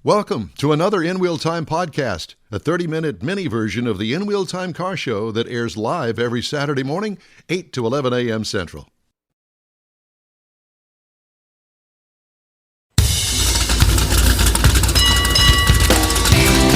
Welcome to another In Wheel Time podcast, a 30-minute mini version of the In Wheel Time car show that airs live every Saturday morning, 8 to 11 a.m. Central.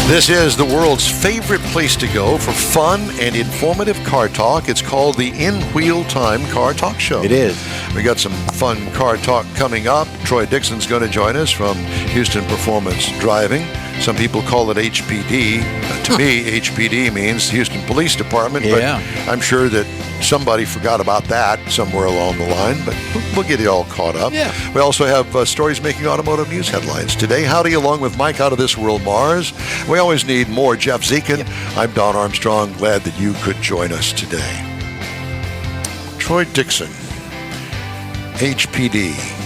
This is the world's favorite place to go for fun and informative car talk. It's called the In Wheel Time Car Talk Show. It is. We got some fun car talk coming up. Troy Dixon's going to join us from Houston Performance Driving. Some people call it HPD. To me, HPD means Houston Police Department, but I'm sure that somebody forgot about that somewhere along the line, but we'll get it all caught up. Yeah. We also have stories making automotive news headlines today. Howdy, along with Mike out of this world, Mars. We always need more Jeff Zekin. Yep. I'm Don Armstrong. Glad that you could join us today. Troy Dixon, HPD.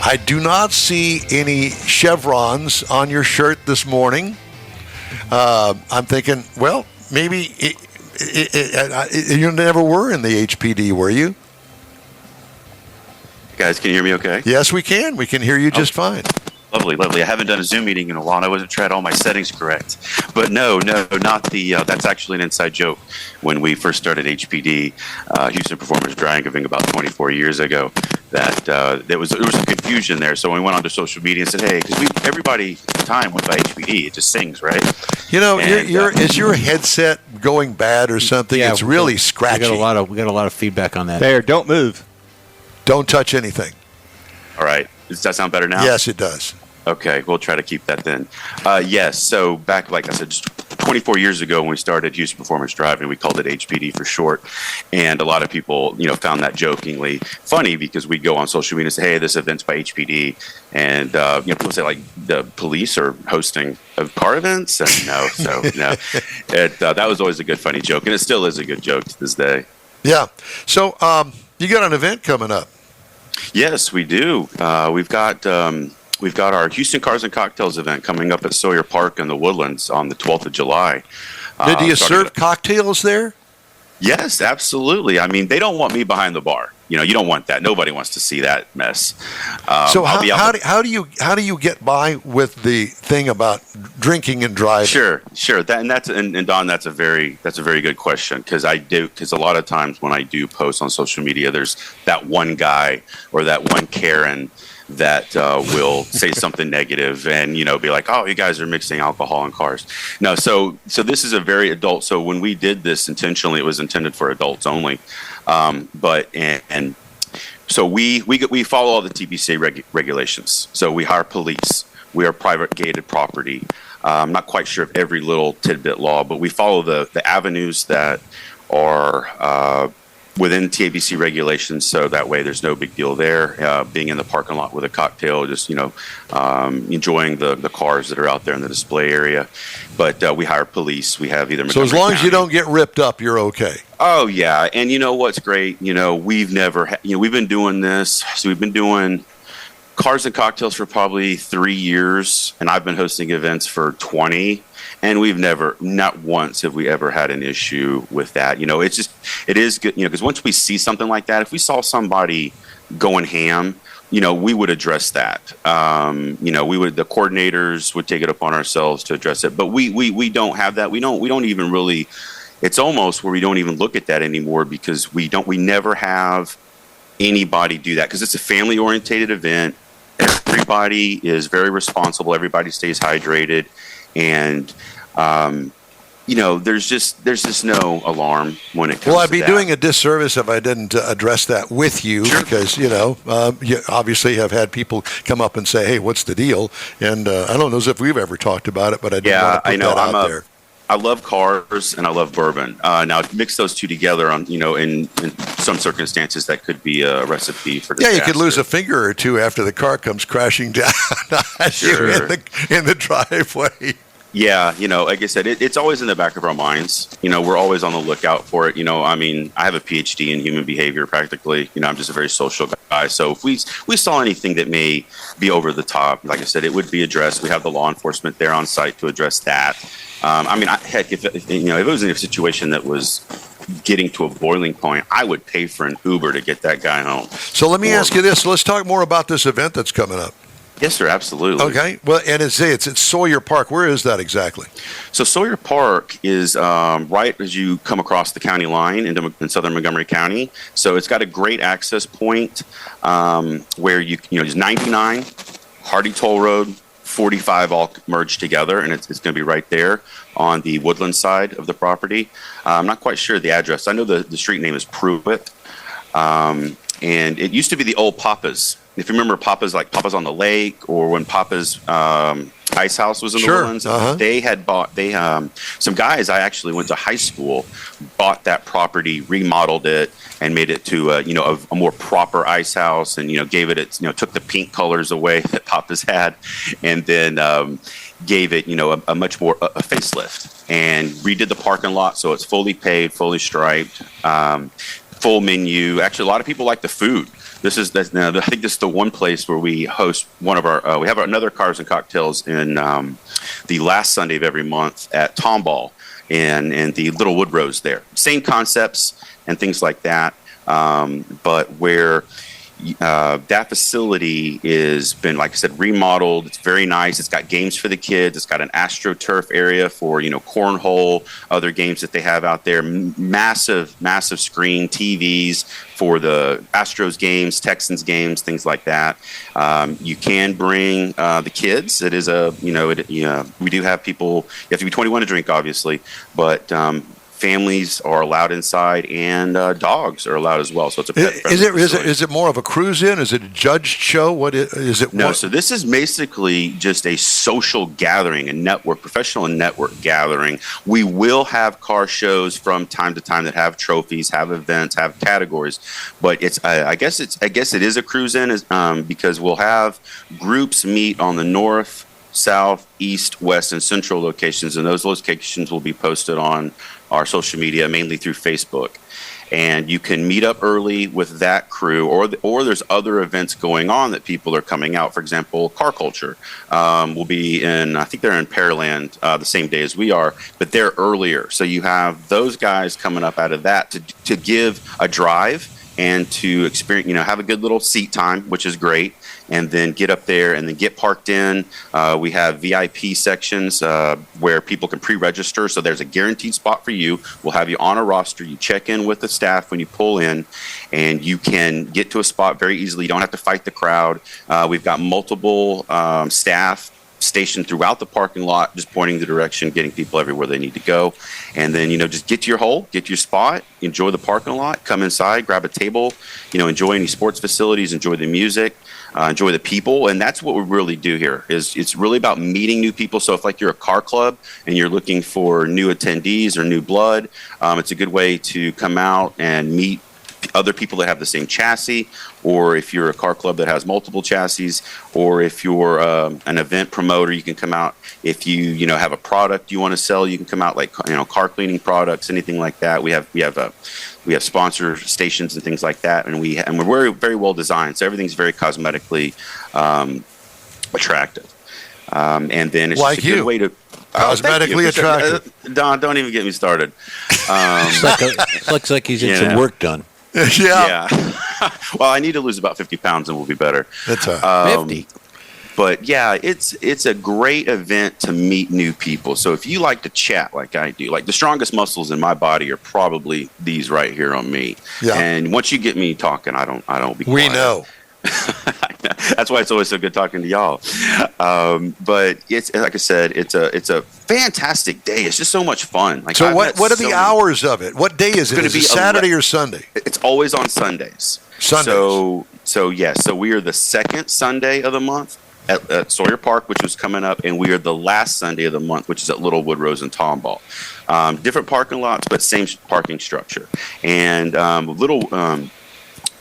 I do not see any chevrons on your shirt this morning. I'm thinking, well, maybe you never were in the HPD, were you? Guys, can you hear me okay? Yes, we can. We can hear you just fine. Lovely. I haven't done a Zoom meeting in a while, and I wasn't trying all my settings correct. But no, not the. That's actually an inside joke. When we first started HPD, Houston Performance Driving, about 24 years ago, that there was some confusion there. So when we went onto social media and said, "Hey," because everybody at the time went by HPD, it just sings, right? You know, is your headset going bad or something? Yeah, it's really scratchy. We got a lot of feedback on that. There, don't move. Don't touch anything. All right. Does that sound better now? Yes, it does. Okay, we'll try to keep that then. Yes, so back, like I said, just 24 years ago when we started Houston Performance Driving, we called it HPD for short. And a lot of people, found that jokingly funny because we'd go on social media and say, hey, this event's by HPD. And, people say, like, the police are hosting car events. And that was always a good, funny joke. And it still is a good joke to this day. Yeah. So you got an event coming up. Yes, we do. We've got our Houston Cars and Cocktails event coming up at Sawyer Park in the Woodlands on the 12th of July. Do you serve cocktails there? Yes, absolutely. I mean, they don't want me behind the bar. You don't want that. Nobody wants to see that mess. So how do you get by with the thing about drinking and driving? Sure. And Don, that's a very good question because a lot of times when I do post on social media, there's that one guy or that one Karen that will say something negative and be like, oh, you guys are mixing alcohol in cars. No, so this is a very adult. So when we did this intentionally, it was intended for adults only. So we follow all the TABC regulations. So we hire police. We are private gated property. I'm not quite sure of every little tidbit law, but we follow the avenues that are within TABC regulations, so that way there's no big deal there. Being in the parking lot with a cocktail, just enjoying the cars that are out there in the display area. But we hire police. We have either. So as long as you don't get ripped up, you're okay. Oh yeah, and you know what's great? We've never. We've been doing this. So we've been doing Cars and Cocktails for probably 3 years, and I've been hosting events for 20. And we've never, not once have we ever had an issue with that. It is good, because once we see something like that, if we saw somebody going ham, we would address that. The coordinators would take it upon ourselves to address it. But we don't have that. We don't even really, it's almost where we don't even look at that anymore because we never have anybody do that because it's a family oriented event. Everybody is very responsible. Everybody stays hydrated. And, there's just no alarm when it comes to that. Well, I'd be doing a disservice if I didn't address that with you because, you obviously have had people come up and say, hey, what's the deal? And I don't know if we've ever talked about it, but I didn't want to put that out there. I love cars and I love bourbon. Now, mix those two together on, in some circumstances that could be a recipe for disaster. Yeah, you could lose a finger or two after the car comes crashing down in the driveway. Yeah, like I said, it's always in the back of our minds. We're always on the lookout for it. I have a PhD in human behavior practically. I'm just a very social guy. So if we saw anything that may be over the top, like I said, it would be addressed. We have the law enforcement there on site to address that. Heck, if it was in a situation that was getting to a boiling point, I would pay for an Uber to get that guy home. So let me ask you this. Let's talk more about this event that's coming up. Yes, sir, absolutely. Okay. Well, and it's at Sawyer Park. Where is that exactly? So Sawyer Park is right as you come across the county line in southern Montgomery County. So it's got a great access point where there's 99, Hardy Toll Road, 45 all merged together, and it's going to be right there on the Woodlands side of the property. I'm not quite sure the address. I know the street name is Pruitt, and it used to be the old Papa's. If you remember Papa's, like Papa's on the Lake, or when Papa's Ice House was in the Woodlands, they had bought, some guys I actually went to high school bought that property, remodeled it, and made it to a more proper ice house, and gave it took the pink colors away that Papa's had, and then gave it a much more a facelift, and redid the parking lot so it's fully paved, fully striped, full menu. Actually, a lot of people like the food. I think this is the one place where we host one of our. We have another Cars and Cocktails in the last Sunday of every month at Tomball and the little Woodrows there. Same concepts and things like that, but where that facility has been, like I said, remodeled. It's very nice. It's got games for the kids. It's got an AstroTurf area for cornhole, other games that they have out there. Massive screen TVs for the Astros games, Texans games, things like that. You can bring the kids. It is we do have people. You have to be 21 to drink, obviously, but families are allowed inside, and dogs are allowed as well. So it's a pet friendly facility. Is it more of a cruise in? Is it a judged show? What is it? No, so this is basically just a social gathering, a network, professional and network gathering. We will have car shows from time to time that have trophies, have events, have categories, but I guess it is a cruise in, because we'll have groups meet on the north, south, east, west, and central locations, and those locations will be posted on our social media, mainly through Facebook. And you can meet up early with that crew, or there's other events going on that people are coming out. For example, Car Culture will be I think they're in Pearland the same day as we are, but they're earlier. So you have those guys coming up out of that to give a drive and to experience, have a good little seat time, which is great, and then get up there and then get parked in. We have VIP sections where people can pre-register, so there's a guaranteed spot for you. We'll have you on a roster. You check in with the staff when you pull in, and you can get to a spot very easily. You don't have to fight the crowd. We've got multiple staff stationed throughout the parking lot, just pointing the direction, getting people everywhere they need to go. And then, just get to your hole, get to your spot, enjoy the parking lot, come inside, grab a table, enjoy any sports facilities, enjoy the music, enjoy the people. And that's what we really do here. It's really about meeting new people. So if you're a car club and you're looking for new attendees or new blood, it's a good way to come out and meet other people that have the same chassis, or if you're a car club that has multiple chassis, or if you're an event promoter, you can come out. If you have a product you want to sell, you can come out, like car cleaning products, anything like that. We have sponsor stations and things like that, and we're very, very well designed, so everything's very cosmetically attractive. And then it's just a good way to cosmetically attractive. Don, don't even get me started. Looks like he's getting some work done. Yeah. Well, I need to lose about 50 pounds and we'll be better. That's 50. But yeah, it's a great event to meet new people. So if you like to chat like I do, like the strongest muscles in my body are probably these right here on me. Yeah. And once you get me talking, I don't be quiet. We know. That's why it's always so good talking to y'all. But it's, like I said, it's a fantastic day. It's just so much fun. So what are the hours of it? What day is it? Is it Saturday or Sunday? It's always on Sundays. Sundays. So we are the second Sunday of the month at Sawyer Park, which is coming up, and we are the last Sunday of the month, which is at Little Woodrows and Tomball. Different parking lots, but same parking structure. And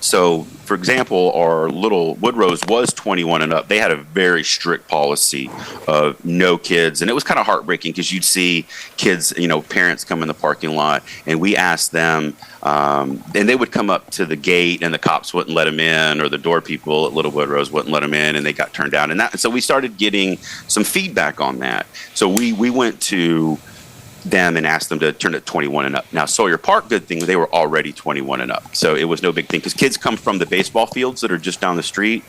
so, for example, our little Woodrows was 21 and up. They had a very strict policy of no kids. And it was kind of heartbreaking because you'd see kids, parents come in the parking lot, and we asked them, and they would come up to the gate and the cops wouldn't let them in, or the door people at Little Woodrows wouldn't let them in, and they got turned down. And so we started getting some feedback on that. So we went to them and asked them to turn it 21 and up. Now, Sawyer Park, good thing, they were already 21 and up. So it was no big thing because kids come from the baseball fields that are just down the street.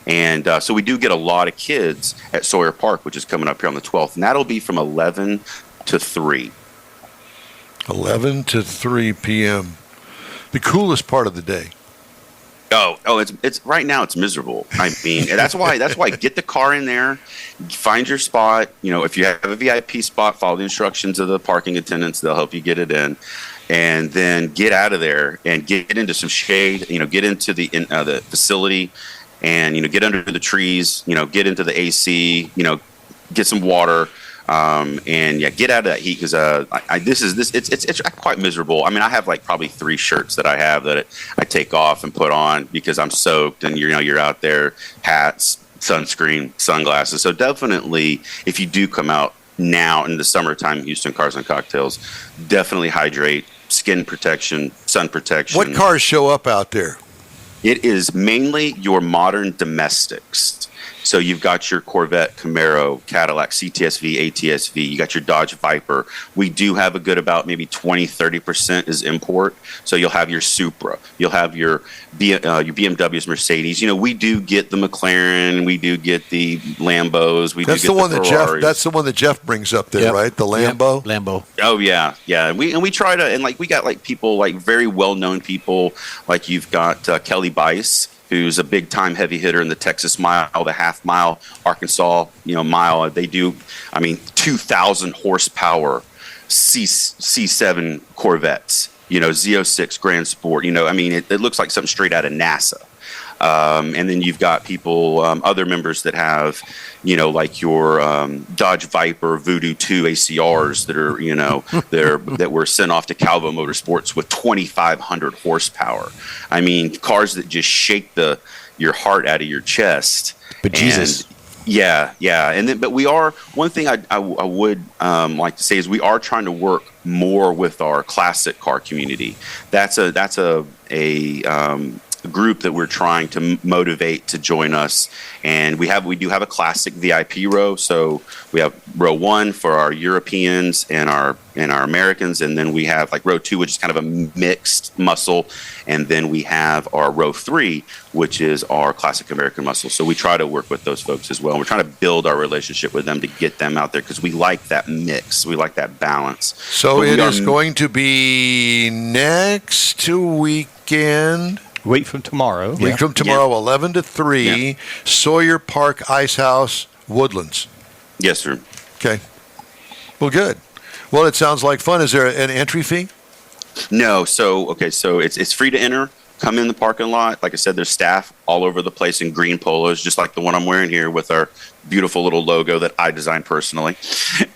And so we do get a lot of kids at Sawyer Park, which is coming up here on the 12th. And that'll be from 11 to 3. 11 to 3 p.m. The coolest part of the day. Oh, it's right now it's miserable. I mean, that's why get the car in there, find your spot. If you have a VIP spot, follow the instructions of the parking attendants. They'll help you get it in, and then get out of there and get into some shade. Get into the facility, and get under the trees. Get into the AC. Get some water. And get out of that heat because it's quite miserable. I mean, I have like probably 3 shirts that I have that I take off and put on because I'm soaked, and you're out there, hats, sunscreen, sunglasses. So definitely, if you do come out now in the summertime, Houston Cars and Cocktails, definitely hydrate, skin protection, sun protection. What cars show up out there? It is mainly your modern domestics. So you've got your Corvette, Camaro, Cadillac, CTSV, ATSV. You got your Dodge Viper. We do have a good about maybe 20-30% is import. So you'll have your Supra. You'll have your BMWs, Mercedes. We do get the McLaren. We do get the Lambos. That's the one that Jeff. That's the one that Jeff brings up there, right? The Lambo. Yep. Lambo. Oh yeah. And we try to, and we got people very well known people. Like you've got Kelly Bice, who's a big-time heavy hitter in the Texas Mile, the half-mile, Arkansas, mile. They do, 2,000 horsepower C7 Corvettes, Z06 Grand Sport. It looks like something straight out of NASA. And then you've got people, other members that have, like your Dodge Viper Voodoo 2 ACRs that are, that were sent off to Calvo Motorsports with 2,500 horsepower. Cars that just shake your heart out of your chest. But Jesus. Yeah. And then, but we are, one thing I would like to say is we are trying to work more with our classic car community. That's a group that we're trying to motivate to join us, and we do have a classic VIP row. So we have row 1 for our Europeans and our Americans, and then we have row 2, which is kind of a mixed muscle, and then we have our row 3, which is our classic American muscle. So we try to work with those folks as well, and we're trying to build our relationship with them to get them out there because we like that mix, we like that balance. So it is going to be next weekend. Week from tomorrow. 11 to 3, yeah. Sawyer Park Ice House, Woodlands. Yes, sir. Okay. Well, good. Well, it sounds like fun. Is there an entry fee? No. So it's free to enter. Come in the parking lot. Like I said, there's staff all over the place in green polos, just like the one I'm wearing here with our beautiful little logo that I designed personally.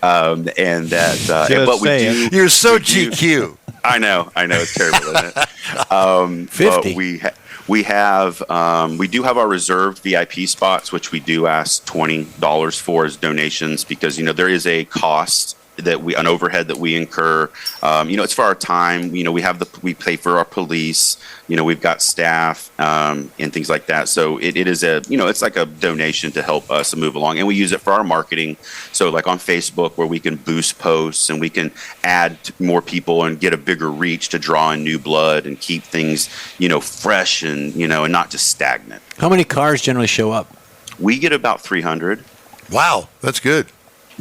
And that, but we do. You're so GQ. I know, it's terrible, isn't it? 50. But we do have our reserved VIP spots, which we do ask $20 for as donations because there is a cost an overhead that we incur. It's for our time. We pay for our police. We've got staff and things like that. So it is it's like a donation to help us move along, and we use it for our marketing. So like on Facebook, where we can boost posts and we can add more people and get a bigger reach to draw in new blood and keep things fresh and and not just stagnant. How many cars generally show up? We get about 300. Wow, that's good.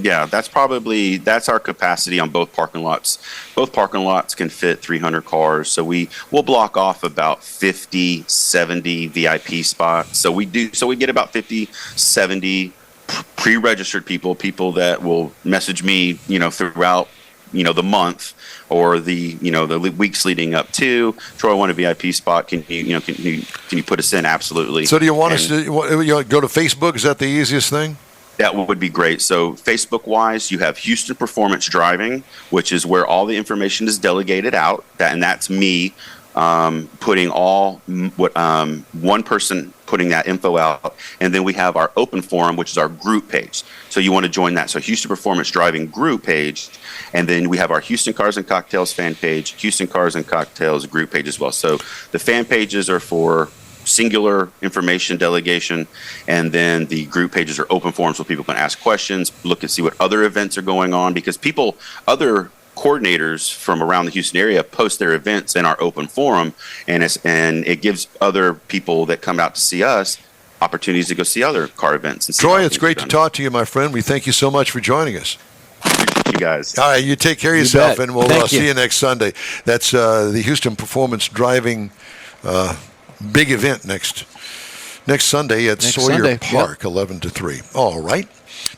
Yeah, that's our capacity on both parking lots. Both parking lots can fit 300 cars. So we'll block off about 50, 70 VIP spots. So we get about 50, 70 pre-registered people that will message me, throughout, the month or the weeks leading up to. Troy, I want a VIP spot. Can you put us in? Absolutely. So do you want us to go to Facebook? Is that the easiest thing? That would be great. So Facebook-wise, you have Houston Performance Driving, which is where all the information is delegated out. And that's me putting one person putting that info out. And then we have our open forum, which is our group page. So you want to join that. So Houston Performance Driving group page. And then we have our Houston Cars and Cocktails fan page, Houston Cars and Cocktails group page as well. So the fan pages are for singular information delegation, and then the group pages are open forums where people can ask questions, look and see what other events are going on, because other coordinators from around the Houston area post their events in our open forum, and it gives other people that come out to see us opportunities to go see other car events. And Troy, it's great to talk to you, my friend. We thank you so much for joining us. Appreciate you guys. All right, you take care of yourself, and we'll see you next Sunday. That's the Houston Performance Driving big event next Sunday at Sawyer Park, 11 to 3. All right.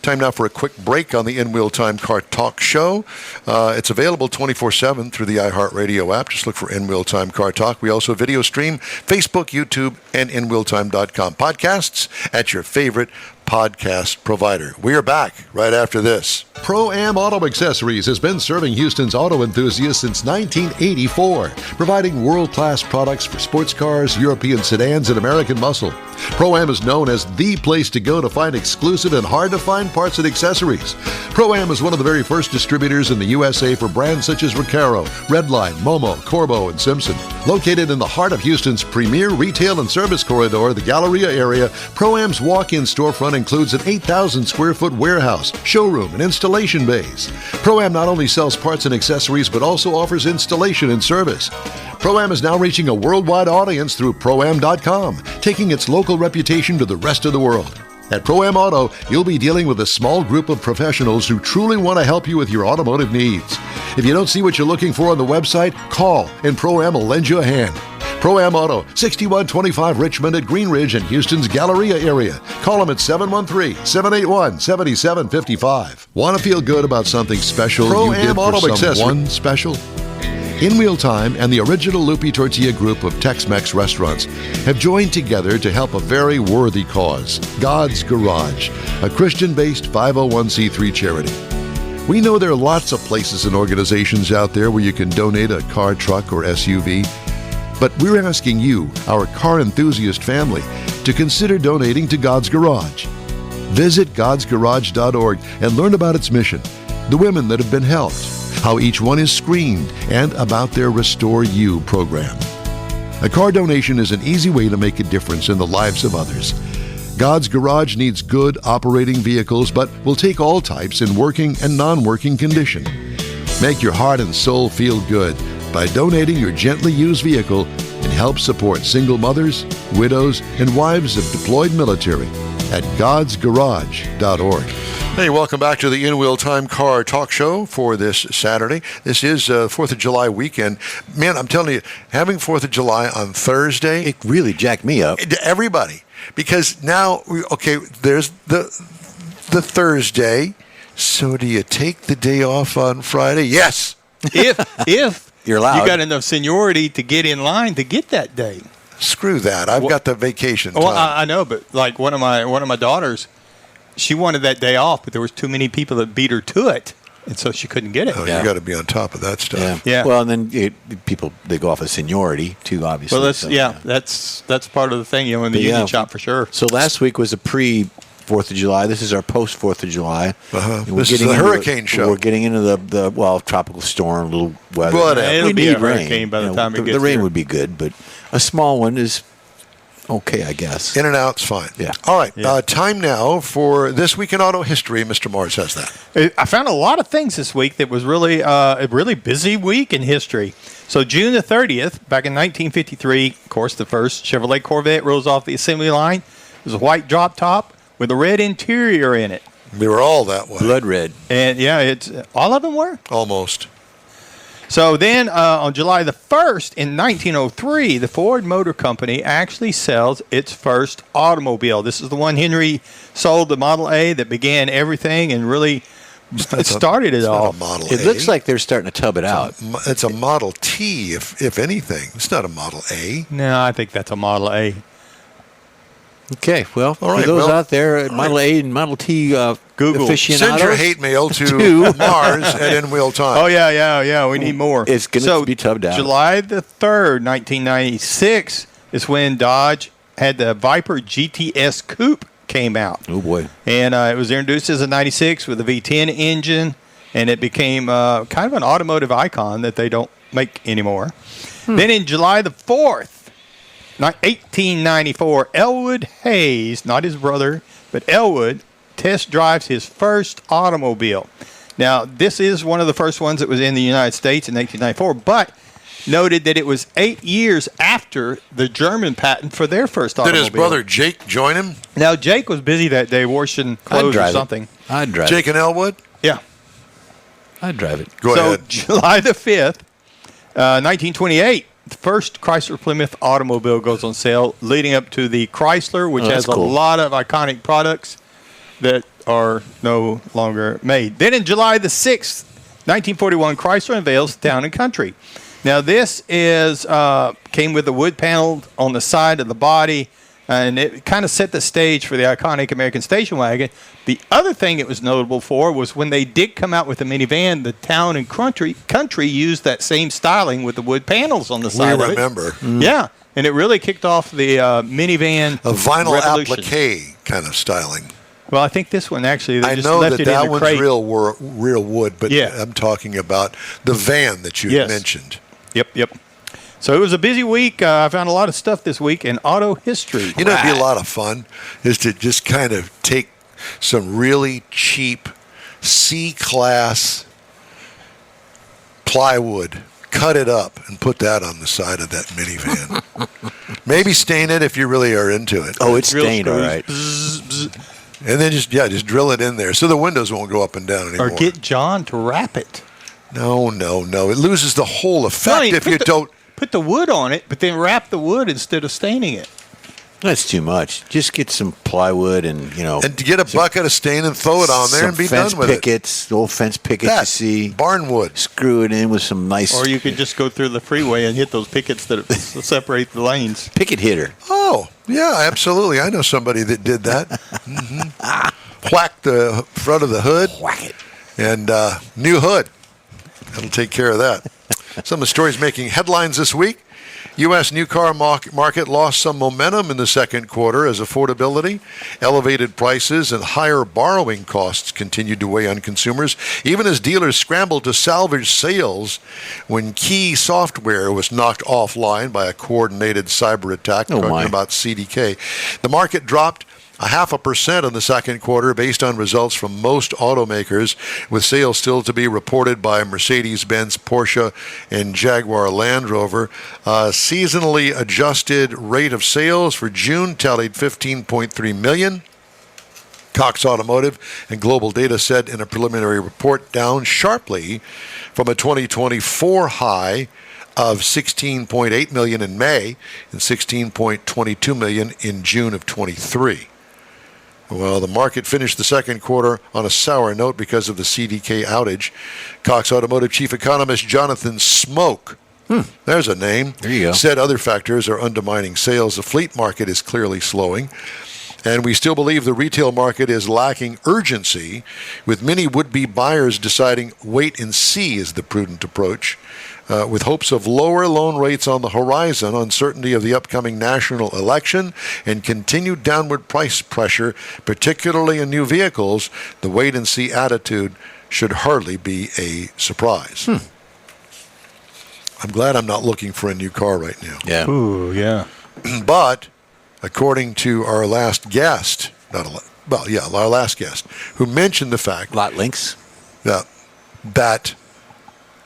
Time now for a quick break on the In Wheel Time Car Talk Show. It's available 24/7 through the iHeartRadio app. Just look for In Wheel Time Car Talk. We also video stream Facebook, YouTube, and InWheelTime.com podcasts at your favorite podcast provider. We are back right after this. Pro-Am Auto Accessories has been serving Houston's auto enthusiasts since 1984, providing world-class products for sports cars, European sedans, and American muscle. Pro-Am is known as the place to go to find exclusive and hard-to-find parts and accessories. Pro-Am is one of the very first distributors in the USA for brands such as Recaro, Redline, Momo, Corbo, and Simpson. Located in the heart of Houston's premier retail and service corridor, the Galleria area, Pro-Am's walk-in storefront includes an 8,000 square foot warehouse, showroom, and installation bays. Pro-Am not only sells parts and accessories, but also offers installation and service. Pro-Am is now reaching a worldwide audience through Pro-Am.com, taking its local reputation to the rest of the world. At Pro-Am Auto, you'll be dealing with a small group of professionals who truly want to help you with your automotive needs. If you don't see what you're looking for on the website, call and Pro-Am will lend you a hand. Pro-Am Auto, 6125 Richmond at Green Ridge in Houston's Galleria area. Call them at 713-781-7755. Want to feel good about something special you did for someone special? In Wheel Time and the original Lupi Tortilla group of Tex-Mex restaurants have joined together to help a very worthy cause, God's Garage, a Christian-based 501c3 charity. We know there are lots of places and organizations out there where you can donate a car, truck, or SUV, but we're asking you, our car enthusiast family, to consider donating to God's Garage. Visit godsgarage.org and learn about its mission, the women that have been helped, how each one is screened, and about their Restore You program. A car donation is an easy way to make a difference in the lives of others. God's Garage needs good operating vehicles, but will take all types in working and non-working condition. Make your heart and soul feel good by donating your gently used vehicle and help support single mothers, widows, and wives of deployed military at godsgarage.org. Hey, welcome back to the In Wheel Time Car Talk Show for this Saturday. This is 4th of July weekend. Man, I'm telling you, having 4th of July on Thursday... It really jacked me up. Everybody. Because now, there's the Thursday. So do you take the day off on Friday? Yes. If you're allowed. You got enough seniority to get in line to get that day. Screw that. I've got the vacation time. Well, I know, but like one of my daughters, she wanted that day off, but there was too many people that beat her to it, and so she couldn't get it. Oh, you got to be on top of that stuff. Yeah. Well, and then people, they go off of seniority too, obviously. Well, that's part of the thing, in the union shop for sure. So last week was a pre-4th of July. This is our post-4th of July. This is the hurricane show. We're getting into the tropical storm, little weather. Well, it'll be a hurricane by the time it gets the rain here. would be good, but a small one is okay, I guess. In and out's fine. Yeah. All right. Yeah. Time now for This Week in Auto History. Mr. Morris has that. I found a lot of things this week that was really a really busy week in history. So June the 30th, back in 1953, of course, the first Chevrolet Corvette rolls off the assembly line. It was a white drop top with a red interior in it. We were all that way. Blood red. And, it's all of them were? Almost. So then on July the 1st in 1903, the Ford Motor Company actually sells its first automobile. This is the one Henry sold, the Model A, that began everything and really started it all. Not a Model It A. looks like they're starting to tub it out. It's a Model T, if anything. It's not a Model A. No, I think that's a Model A. Okay, well, all right, for those out there, Model A and Model T Google. aficionados. Send your hate mail to Mars at In Wheel Time. Oh, yeah. We need more. It's going to be tubbed out. July the 3rd, 1996 is when Dodge had the Viper GTS Coupe came out. Oh, boy. And it was introduced as a 96 with a V10 engine, and it became kind of an automotive icon that they don't make anymore. Then in July the 4th, 1894, Elwood Hayes, not his brother, but Elwood, test drives his first automobile. Now, this is one of the first ones that was in the United States in 1894, but noted that it was 8 years after the German patent for their first automobile. Did his brother Jake join him? Now, Jake was busy that day washing clothes or something. I'd drive Jake it. and Elwood? Yeah. I'd drive it. Go ahead. July the 5th, 1928, the first Chrysler Plymouth automobile goes on sale, leading up to the Chrysler, which has a lot of iconic products that are no longer made. Then in July the 6th, 1941, Chrysler unveils Town and Country. Now, this is came with a wood panel on the side of the body, and it kind of set the stage for the iconic American station wagon. The other thing it was notable for was when they did come out with the minivan, the Town and Country used that same styling with the wood panels on the side of it. We remember. Yeah, and it really kicked off the minivan A vinyl revolution. applique kind of styling. Well, I think this one actually, they I just know left that it in that the one's crate. real wood, but Yeah. I'm talking about the van that you mentioned. Yep. So it was a busy week. I found a lot of stuff this week in auto history. You know, it'd be a lot of fun is to just kind of take some really cheap C-class plywood, cut it up, and put that on the side of that minivan. Maybe stain it if you really are into it. Oh, it's Drill stained, all screws. right. And then just drill it in there so the windows won't go up and down anymore. Or get John to wrap it. No. It loses the whole effect if you don't. Put the wood on it, but then wrap the wood instead of staining it. That's too much. Just get some plywood and, And to get a bucket of stain and throw it on there and be done with pickets, the old fence pickets you see. Barnwood. Screw it in with some nice Or you could just go through the freeway and hit those pickets that separate the lanes. picket hitter. Oh, yeah, absolutely. I know somebody that did that. Whack the front of the hood. Whack it. And new hood. That'll take care of that. Some of the stories making headlines this week. U.S. new car market lost some momentum in the second quarter as affordability, elevated prices, and higher borrowing costs continued to weigh on consumers, even as dealers scrambled to salvage sales when key software was knocked offline by a coordinated cyber attack. Talking about CDK. The market dropped 0.5% in the second quarter based on results from most automakers, with sales still to be reported by Mercedes-Benz, Porsche, and Jaguar Land Rover. Seasonally adjusted rate of sales for June tallied 15.3 million. Cox Automotive and Global Data said in a preliminary report, down sharply from a 2024 high of 16.8 million in May and 16.22 million in June of 23. Well, the market finished the second quarter on a sour note because of the CDK outage. Cox Automotive Chief Economist Jonathan Smoke, there's a name, there you go, said other factors are undermining sales. The fleet market is clearly slowing. And we still believe the retail market is lacking urgency, with many would-be buyers deciding wait and see is the prudent approach. With hopes of lower loan rates on the horizon, uncertainty of the upcoming national election, and continued downward price pressure, particularly in new vehicles, the wait-and-see attitude should hardly be a surprise. I'm glad I'm not looking for a new car right now. Yeah. Ooh, yeah. But according to our last guest, our last guest, who mentioned the fact Lot links. that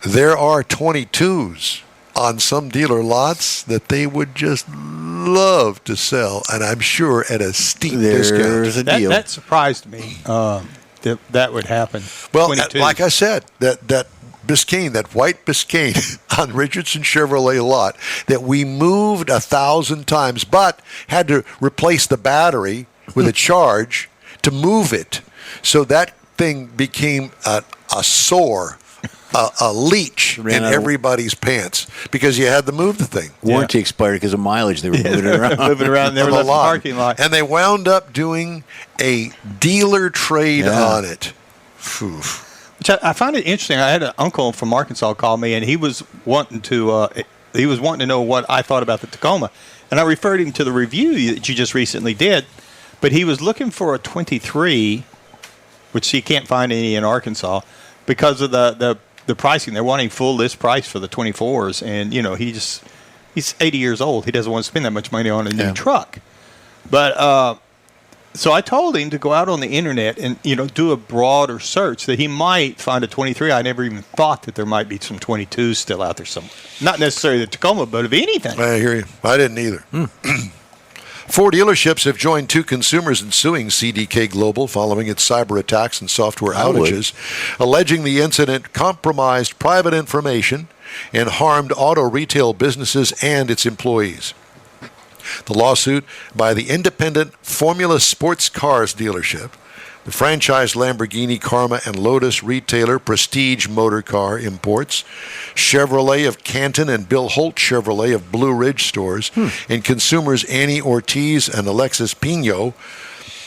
there are 22s on some dealer lots that they would just love to sell, and I'm sure at a steep discount. There's a deal. That surprised me that would happen. Well, 22. like I said, that Biscayne, that white Biscayne on Richardson Chevrolet lot that we moved 1,000 times, but had to replace the battery with a charge to move it. So that thing became a sore, a leech in everybody's pants because you had to move the thing. Warranty expired because of mileage. They were moving it around. Moving around there On was the a lot. parking lot. And they wound up doing a dealer trade on it. Phew. Which I find it interesting. I had an uncle from Arkansas call me, and he was wanting to know what I thought about the Tacoma, and I referred him to the review that you just recently did. But he was looking for a 23, which he can't find any in Arkansas because of the pricing. They're wanting full list price for the 24s, and he's 80 years old. He doesn't want to spend that much money on a new truck. But So I told him to go out on the internet and, do a broader search that he might find a 23. I never even thought that there might be some 22s still out there somewhere. Not necessarily the Tacoma, but of anything. I hear you. I didn't either. 4 dealerships have joined 2 consumers in suing CDK Global following its cyber attacks and software outages, alleging the incident compromised private information and harmed auto retail businesses and its employees. The lawsuit by the independent Formula Sports Cars dealership, the franchise Lamborghini, Karma, and Lotus retailer Prestige Motor Car Imports, Chevrolet of Canton and Bill Holt Chevrolet of Blue Ridge stores, and consumers Annie Ortiz and Alexis Pino,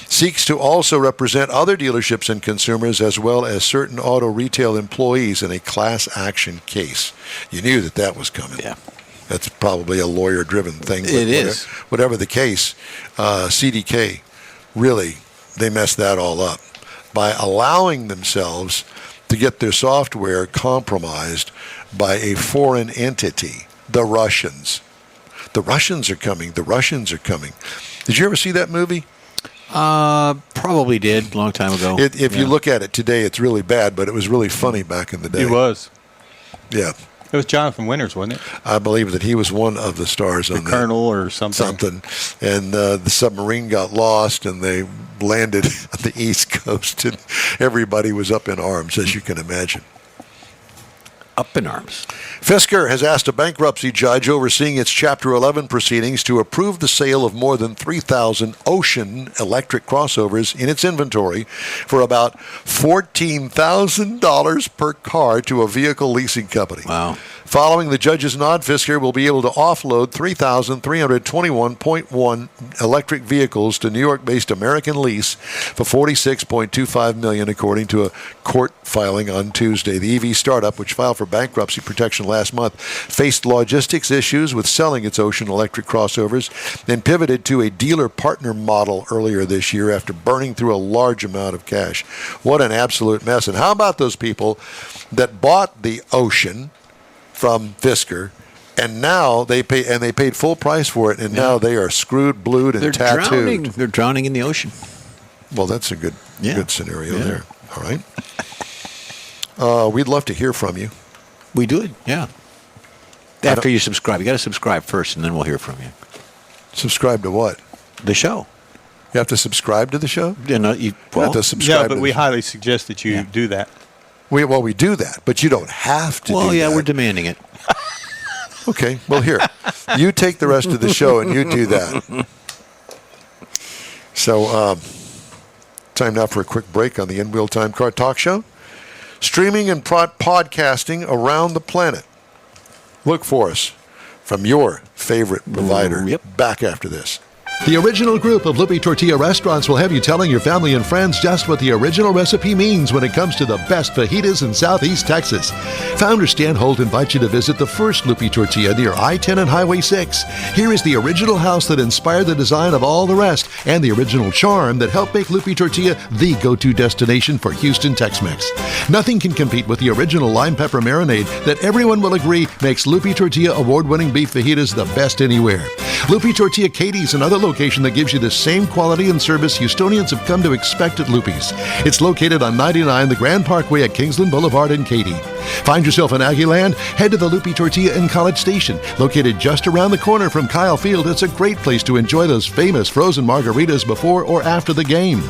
seeks to also represent other dealerships and consumers as well as certain auto retail employees in a class action case. You knew that was coming. Yeah. That's probably a lawyer-driven thing. It is. Whatever the case, CDK, really, they messed that all up by allowing themselves to get their software compromised by a foreign entity, the Russians. The Russians are coming. The Russians are coming. Did you ever see that movie? Probably did a long time ago. If you look at it today, it's really bad, but it was really funny back in the day. It was. Yeah. It was Jonathan Winters, wasn't it? I believe that he was one of the stars on the Colonel or something. And the submarine got lost, and they landed on the East Coast, and everybody was up in arms, as you can imagine. Up in arms. Fisker has asked a bankruptcy judge overseeing its Chapter 11 proceedings to approve the sale of more than 3,000 Ocean electric crossovers in its inventory for about $14,000 per car to a vehicle leasing company. Wow. Following the judge's nod, Fisker will be able to offload 3,321.1 electric vehicles to New York-based American Lease for $46.25 million, according to a court filing on Tuesday. The EV startup, which filed for bankruptcy protection last month, faced logistics issues with selling its Ocean electric crossovers and pivoted to a dealer partner model earlier this year after burning through a large amount of cash. What an absolute mess. And how about those people that bought the Ocean from Fisker, and now they paid full price for it, and now they are screwed, blued, and tattooed. They're drowning in the ocean. Well, that's a good scenario there. All right. We'd love to hear from you. We do it, yeah. After you subscribe. You got to subscribe first, and then we'll hear from you. Subscribe to what? The show. You have to subscribe to the show? You have to subscribe. Yeah, but we highly suggest that you do that. We do that, but you don't have to do that. Well, yeah, we're demanding it. Okay, well, here. You take the rest of the show, and you do that. So, time now for a quick break on the In Wheel Time Car Talk Show. Streaming and podcasting around the planet. Look for us from your favorite provider. Back after this. The original group of Lupe Tortilla restaurants will have you telling your family and friends just what the original recipe means when it comes to the best fajitas in Southeast Texas. Founder Stan Holt invites you to visit the first Lupe Tortilla near I-10 and Highway 6. Here is the original house that inspired the design of all the rest and the original charm that helped make Lupe Tortilla the go-to destination for Houston Tex-Mex. Nothing can compete with the original lime pepper marinade that everyone will agree makes Lupe Tortilla award-winning beef fajitas the best anywhere. Lupe Tortilla Katie's another location that gives you the same quality and service Houstonians have come to expect at Lupe's. It's located on 99 the Grand Parkway at Kingsland Boulevard in Katy. Find yourself in Aggieland? Head to the Lupe Tortilla in College Station. Located just around the corner from Kyle Field, it's a great place to enjoy those famous frozen margaritas before or after the game.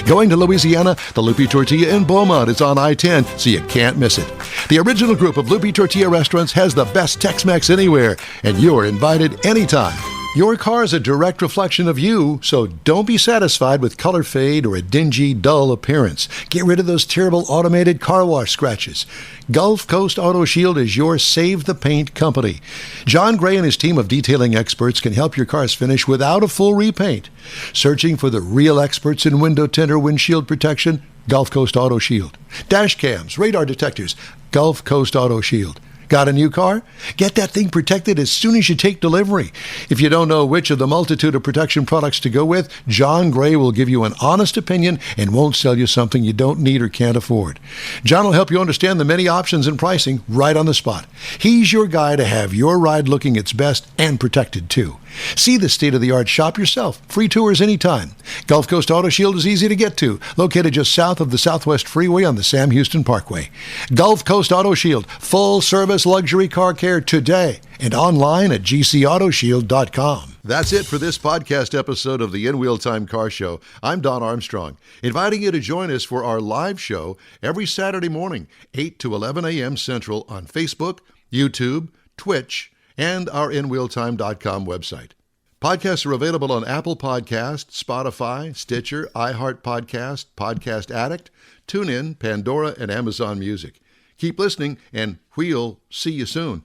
Going to Louisiana? The Lupe Tortilla in Beaumont is on I-10, so you can't miss it. The original group of Lupe Tortilla restaurants has the best Tex-Mex anywhere, and you're invited anytime. Your car is a direct reflection of you, so don't be satisfied with color fade or a dingy, dull appearance. Get rid of those terrible automated car wash scratches. Gulf Coast Auto Shield is your Save the Paint company. John Gray and his team of detailing experts can help your cars finish without a full repaint. Searching for the real experts in window tint or windshield protection? Gulf Coast Auto Shield. Dash cams, radar detectors? Gulf Coast Auto Shield. Got a new car? Get that thing protected as soon as you take delivery. If you don't know which of the multitude of protection products to go with, John Gray will give you an honest opinion and won't sell you something you don't need or can't afford. John will help you understand the many options and pricing right on the spot. He's your guy to have your ride looking its best and protected too. See the state-of-the-art shop yourself. Free tours anytime. Gulf Coast Auto Shield is easy to get to, located just south of the Southwest Freeway on the Sam Houston Parkway. Gulf Coast Auto Shield, full-service luxury car care today, and online at gcautoshield.com. That's it for this podcast episode of the In Wheel Time Car Show. I'm Don Armstrong, inviting you to join us for our live show every Saturday morning, 8 to 11 a.m. Central on Facebook, YouTube, Twitch, and our InWheelTime.com website. Podcasts are available on Apple Podcasts, Spotify, Stitcher, iHeart Podcast, Podcast Addict, TuneIn, Pandora, and Amazon Music. Keep listening, and we'll see you soon.